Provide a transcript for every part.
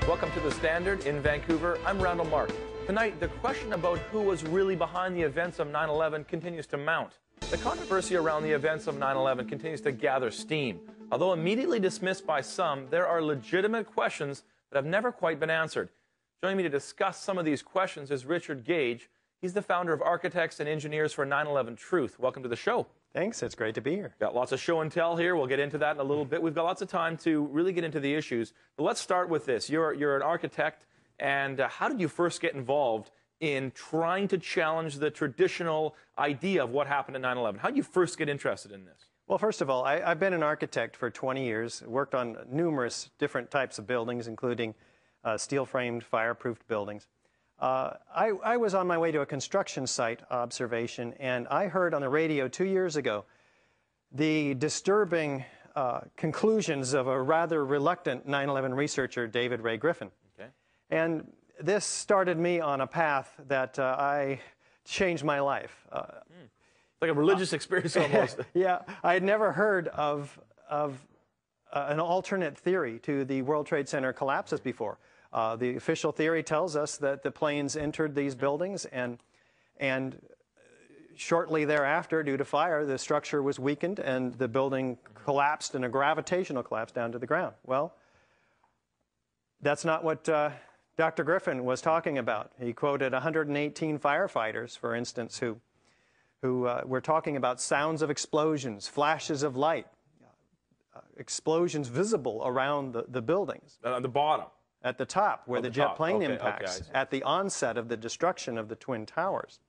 Welcome to The Standard in Vancouver. I'm Randall Mark. Tonight, the question about who was really behind the events of 9/11 continues to mount. The controversy around the events of 9/11 continues to gather steam. Although immediately dismissed by some, there are legitimate questions that have never quite been answered. Joining me to discuss some of these questions is Richard Gage. He's the founder of Architects and Engineers for 9/11Truth. Welcome to the show. Thanks. It's great to be here. Got lots of show and tell here. We'll get into that in a little bit. We've got lots of time to really get into the issues. But let's start with this. You're an architect, and how did you first get involved in trying to challenge the traditional idea of what happened at 9/11? How did you first get interested in this? Well, first of all, I've been an architect for 20 years, worked on numerous different types of buildings, including steel-framed, fireproofed buildings. I was on my way to a construction site observation, and I heard on the radio 2 years ago the disturbing conclusions of a rather reluctant 9/11 researcher, David Ray Griffin. Okay. And this started me on a path that I changed my life. Like a religious experience almost. Yeah, I had never heard of an alternate theory to the World Trade Center collapses before. The official theory tells us that the planes entered these buildings, and shortly thereafter, due to fire, the structure was weakened and the building collapsed in a gravitational collapse down to the ground. Well, that's not what Dr. Griffin was talking about. He quoted 118 firefighters, for instance, who were talking about sounds of explosions, flashes of light, explosions visible around the buildings. On the bottom? At the top, where the jet plane okay, impacts, okay, at the onset of the destruction of the Twin Towers.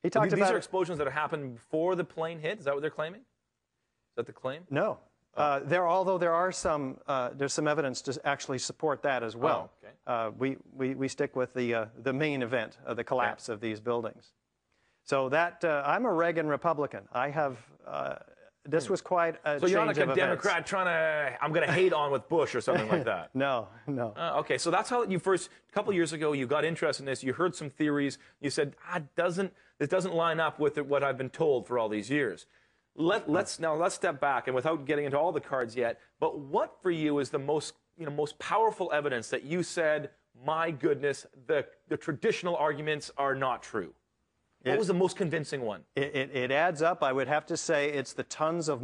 He talked These about are explosions that happened before the plane hit? Is that what they're claiming? Is that the claim? No. Although there are some, there's some evidence to actually support that as well. Oh, okay. We stick with the main event of the collapse of these buildings. So that, I'm a Reagan Republican. I have, this was quite a change of events. So you're not like a Democrat trying to, I'm going to hate on with Bush or something like that? No, no. Okay, so that's how you first, a couple years ago, you got interested in this. You heard some theories. You said, this doesn't line up with what I've been told for all these years. Let's step back, and without getting into all the cards yet, but what for you is the most powerful evidence that you said, my goodness, the traditional arguments are not true? What was the most convincing one? It adds up. I would have to say it's the tons of